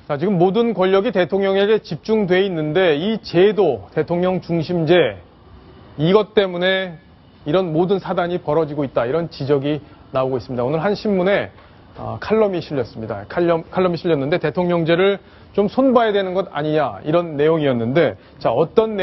자, 지금 모든 권력이 대통령에게 집중돼 있는데 이 제도, 대통령 중심제, 이것 때문에 이런 모든 사단이 벌어지고 있다. 이런 지적이 나오고 있습니다. 오늘 한 신문에 칼럼이 실렸습니다. 칼럼이 실렸는데 대통령제를 좀 손봐야 되는 것 아니냐 이런 내용이었는데 자 어떤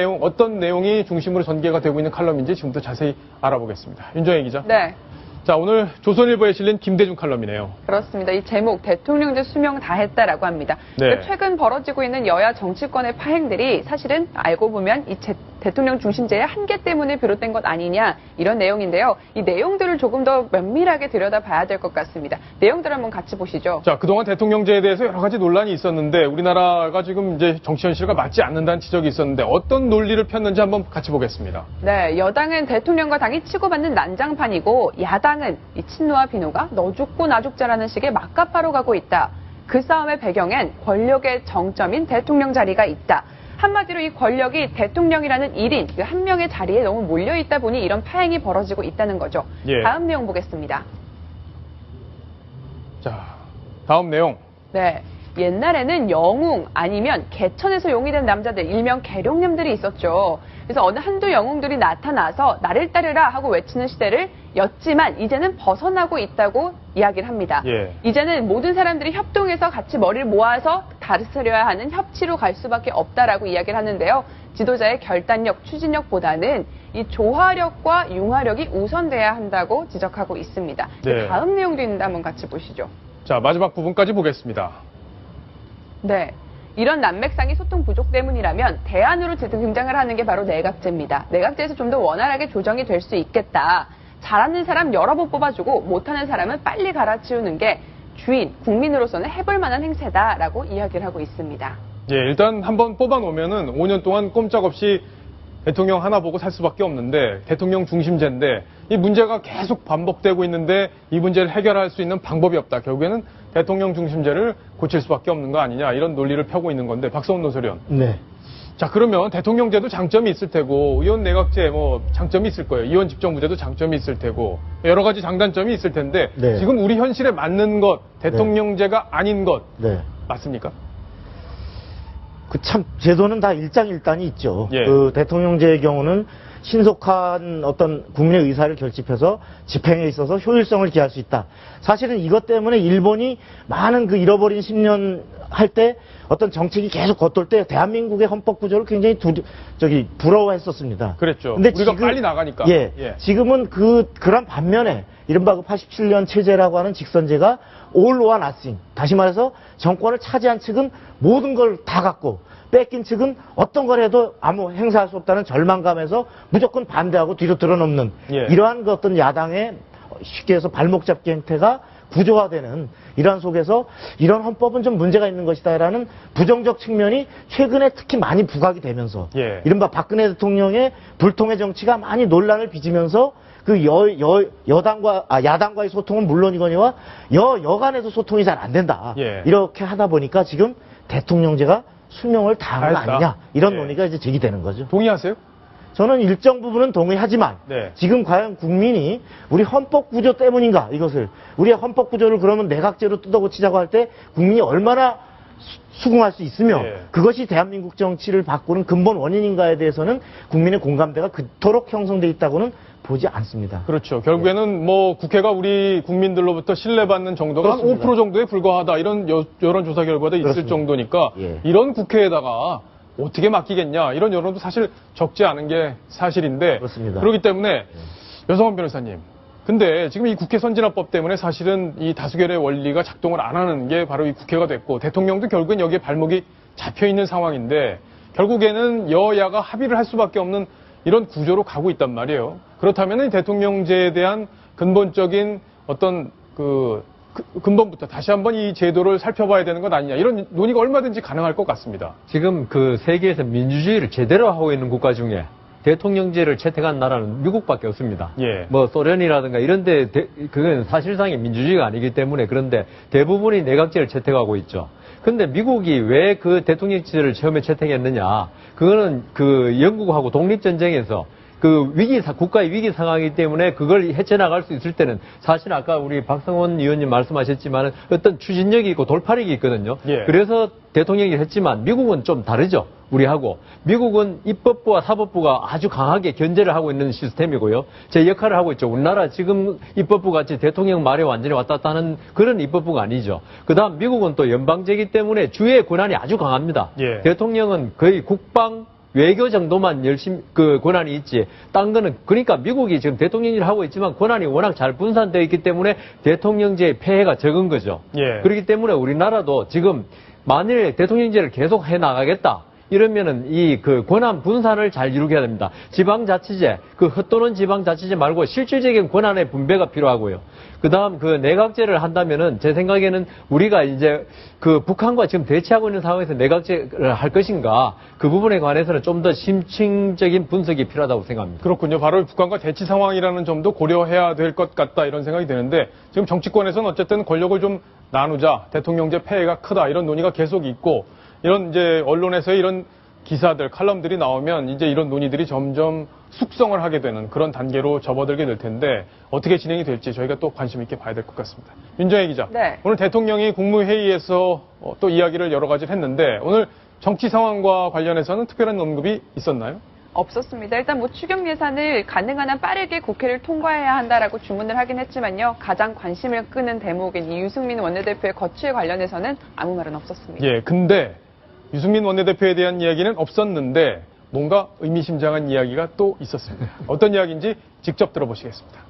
내용이 중심으로 전개가 되고 있는 칼럼인지 지금부터 자세히 알아보겠습니다. 윤정혜 기자. 네. 자 오늘 조선일보에 실린 김대중 칼럼이네요. 그렇습니다. 이 제목 대통령제 수명 다 했다라고 합니다. 네. 그러니까 최근 벌어지고 있는 여야 정치권의 파행들이 사실은 알고 보면 이 대통령 중심제의 한계 때문에 비롯된 것 아니냐 이런 내용인데요. 이 내용들을 조금 더 면밀하게 들여다봐야 될 것 같습니다. 내용들 한번 같이 보시죠. 자 그동안 대통령제에 대해서 여러 가지 논란이 있었는데 우리나라가 지금 이제 정치 현실과 맞지 않는다는 지적이 있었는데 어떤 논리를 폈는지 한번 같이 보겠습니다. 네, 여당은 대통령과 당이 치고받는 난장판이고 야당은 이 친노와 비노가 너 죽고 나 죽자라는 식의 막가파로 가고 있다. 그 싸움의 배경엔 권력의 정점인 대통령 자리가 있다. 한마디로 이 권력이 대통령이라는 1인, 그 한 명의 자리에 너무 몰려있다 보니 이런 파행이 벌어지고 있다는 거죠. 예. 다음 내용 보겠습니다. 자 다음 내용. 네. 옛날에는 영웅 아니면 개천에서 용이 된 남자들, 일명 계룡님들이 있었죠. 그래서 어느 한두 영웅들이 나타나서 나를 따르라 하고 외치는 시대를 였지만 이제는 벗어나고 있다고 이야기를 합니다. 예. 이제는 모든 사람들이 협동해서 같이 머리를 모아서 다스려야 하는 협치로 갈 수밖에 없다라고 이야기를 하는데요. 지도자의 결단력, 추진력보다는 이 조화력과 융화력이 우선돼야 한다고 지적하고 있습니다. 네. 다음 내용도 있는데 한번 같이 보시죠. 자 마지막 부분까지 보겠습니다. 네. 이런 난맥상의 소통 부족 때문이라면 대안으로 등장을 하는 게 바로 내각제입니다. 내각제에서 좀 더 원활하게 조정이 될 수 있겠다. 잘하는 사람 여러 번 뽑아주고 못하는 사람은 빨리 갈아치우는 게 주인, 국민으로서는 해볼 만한 행세다라고 이야기를 하고 있습니다. 예, 일단 한번 뽑아놓으면은 5년 동안 꼼짝없이 대통령 하나 보고 살 수밖에 없는데 대통령 중심제인데 이 문제가 계속 반복되고 있는데 이 문제를 해결할 수 있는 방법이 없다. 결국에는 대통령 중심제를 고칠 수밖에 없는 거 아니냐 이런 논리를 펴고 있는 건데 박성훈 노설위원. 네. 자 그러면 대통령제도 장점이 있을 테고 의원 내각제 뭐 장점이 있을 거예요. 의원 집정부제도 장점이 있을 테고 여러 가지 장단점이 있을 텐데 네. 지금 우리 현실에 맞는 것 대통령제가 아닌 것 네. 맞습니까? 그 참 제도는 다 일장일단이 있죠. 예. 그 대통령제의 경우는 신속한 어떤 국민의 의사를 결집해서 집행에 있어서 효율성을 기할 수 있다. 사실은 이것 때문에 일본이 많은 그 잃어버린 10년 할 때 어떤 정책이 계속 겉돌 때 대한민국의 헌법 구조를 굉장히 부러워했었습니다. 그랬죠. 근데 우리가 지금, 빨리 나가니까. 예. 지금은 그런 반면에 이른바 그 87년 체제라고 하는 직선제가 all or nothing. 다시 말해서 정권을 차지한 측은 모든 걸 다 갖고 뺏긴 측은 어떤 걸 해도 아무 행사할 수 없다는 절망감에서 무조건 반대하고 뒤로 들어넘는 예. 이러한 그 어떤 야당의 쉽게 해서 발목 잡기 행태가 구조화되는 이러한 속에서 이런 헌법은 좀 문제가 있는 것이다라는 부정적 측면이 최근에 특히 많이 부각이 되면서 예. 이른바 박근혜 대통령의 불통의 정치가 많이 논란을 빚으면서 그 야당과의 소통은 물론이거니와 여간에도 소통이 잘 안 된다. 예. 이렇게 하다 보니까 지금 대통령제가 수명을 다한 거 다했다. 아니냐 이런 예. 논의가 이제 제기되는 거죠. 동의하세요? 저는 일정 부분은 동의하지만 네. 지금 과연 국민이 우리 헌법 구조 때문인가 이것을 우리의 헌법 구조를 그러면 내각제로 뜯어고치자고 할 때 국민이 얼마나 수긍할 수 있으며 네. 그것이 대한민국 정치를 바꾸는 근본 원인인가에 대해서는 국민의 공감대가 그토록 형성돼 있다고는 보지 않습니다. 그렇죠. 결국에는 뭐 국회가 우리 국민들로부터 신뢰받는 정도가 한 그렇습니다. 5% 정도에 불과하다 이런 여론조사 결과도 있을 그렇습니다. 정도니까 예. 이런 국회에다가 어떻게 맡기겠냐 이런 여론도 사실 적지 않은 게 사실인데 그렇습니다. 그렇기 때문에 여성원 변호사님 근데 지금 이 국회 선진화법 때문에 사실은 이 다수결의 원리가 작동을 안 하는 게 바로 이 국회가 됐고 대통령도 결국엔 여기에 발목이 잡혀 있는 상황인데 결국에는 여야가 합의를 할 수밖에 없는 이런 구조로 가고 있단 말이에요. 그렇다면 대통령제에 대한 근본적인 어떤 근본부터 다시 한번 이 제도를 살펴봐야 되는 것 아니냐 이런 논의가 얼마든지 가능할 것 같습니다. 지금 그 세계에서 민주주의를 제대로 하고 있는 국가 중에 대통령제를 채택한 나라는 미국밖에 없습니다. 예. 뭐 소련이라든가 이런데 그건 사실상의 민주주의가 아니기 때문에 그런데 대부분이 내각제를 채택하고 있죠. 근데 미국이 왜 그 대통령제를 처음에 채택했느냐? 그거는 그 영국하고 독립전쟁에서 그 국가의 위기 상황이기 때문에 그걸 헤쳐나갈 수 있을 때는 사실 아까 우리 박성원 의원님 말씀하셨지만 어떤 추진력이 있고 돌파력이 있거든요. 예. 그래서 대통령이 했지만 미국은 좀 다르죠. 우리하고. 미국은 입법부와 사법부가 아주 강하게 견제를 하고 있는 시스템이고요. 제 역할을 하고 있죠. 우리나라 지금 입법부 같이 대통령 말에 완전히 왔다 갔다 하는 그런 입법부가 아니죠. 그 다음 미국은 또 연방제이기 때문에 주의 권한이 아주 강합니다. 예. 대통령은 거의 국방, 외교 정도만 열심히 그 권한이 있지. 딴 거는 그러니까 미국이 지금 대통령 일을 하고 있지만 권한이 워낙 잘 분산되어 있기 때문에 대통령제의 폐해가 적은 거죠. 예. 그렇기 때문에 우리나라도 지금 만일 대통령제를 계속 해 나가겠다. 이러면은 이 그 권한 분산을 잘 이루게 해야 됩니다. 지방자치제, 그 헛도는 지방자치제 말고 실질적인 권한의 분배가 필요하고요. 그 다음 그 내각제를 한다면은 제 생각에는 우리가 이제 그 북한과 지금 대치하고 있는 상황에서 내각제를 할 것인가 그 부분에 관해서는 좀 더 심층적인 분석이 필요하다고 생각합니다. 그렇군요. 바로 북한과 대치 상황이라는 점도 고려해야 될 것 같다 이런 생각이 드는데 지금 정치권에서는 어쨌든 권력을 좀 나누자, 대통령제 폐해가 크다 이런 논의가 계속 있고 이런 이제 언론에서의 이런 기사들, 칼럼들이 나오면 이제 이런 논의들이 점점 숙성을 하게 되는 그런 단계로 접어들게 될 텐데 어떻게 진행이 될지 저희가 또 관심 있게 봐야 될 것 같습니다. 윤정혜 기자, 네. 오늘 대통령이 국무회의에서 또 이야기를 여러 가지를 했는데 오늘 정치 상황과 관련해서는 특별한 언급이 있었나요? 없었습니다. 일단 뭐 추경 예산을 가능한 한 빠르게 국회를 통과해야 한다라고 주문을 하긴 했지만요. 가장 관심을 끄는 대목인 이 유승민 원내대표의 거취에 관련해서는 아무 말은 없었습니다. 예, 근데 유승민 원내대표에 대한 이야기는 없었는데 뭔가 의미심장한 이야기가 또 있었습니다. 어떤 이야기인지 직접 들어보시겠습니다.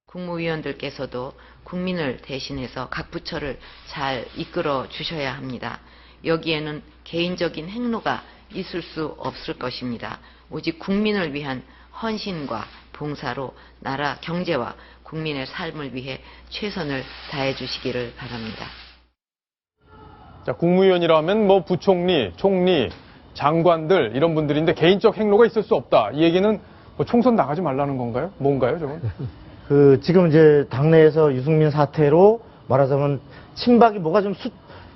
국무위원들께서도 국민을 대신해서 각 부처를 잘 이끌어 주셔야 합니다. 여기에는 개인적인 행로가 있을 수 없을 것입니다. 오직 국민을 위한 헌신과 봉사로 나라 경제와 국민의 삶을 위해 최선을 다해 주시기를 바랍니다. 자, 국무위원이라면 뭐 부총리, 총리, 장관들 이런 분들인데 개인적 행로가 있을 수 없다. 이 얘기는 뭐 총선 나가지 말라는 건가요? 뭔가요, 저건? 지금 이제 당내에서 유승민 사태로 말하자면 친박이 뭐가 좀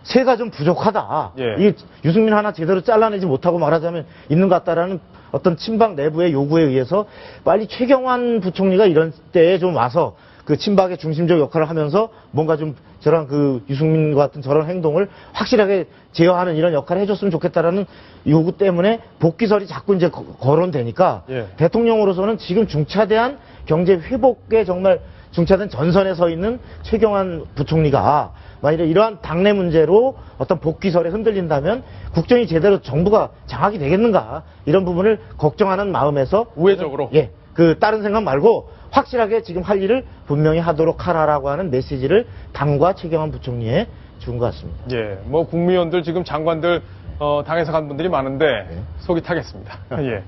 새가 좀 부족하다. 예. 이 유승민 하나 제대로 잘라내지 못하고 말하자면 있는 것 같다라는 어떤 친박 내부의 요구에 의해서 빨리 최경환 부총리가 이런 때에 좀 와서 그 친박의 중심적 역할을 하면서 뭔가 좀 저런 그 유승민과 같은 저런 행동을 확실하게 제어하는 이런 역할을 해줬으면 좋겠다라는 요구 때문에 복귀설이 자꾸 이제 거론되니까 예. 대통령으로서는 지금 중차대한 경제 회복에 정말 중차대한 전선에 서 있는 최경환 부총리가 만일에 이러한 당내 문제로 어떤 복귀설에 흔들린다면 국정이 제대로 정부가 장악이 되겠는가 이런 부분을 걱정하는 마음에서 우회적으로? 예, 그 다른 생각 말고 확실하게 지금 할 일을 분명히 하도록 하라라고 하는 메시지를 당과 최경환 부총리에 준 것 같습니다. 예, 뭐 국무위원들 지금 장관들 당에서 간 분들이 많은데 속이 타겠습니다. 예.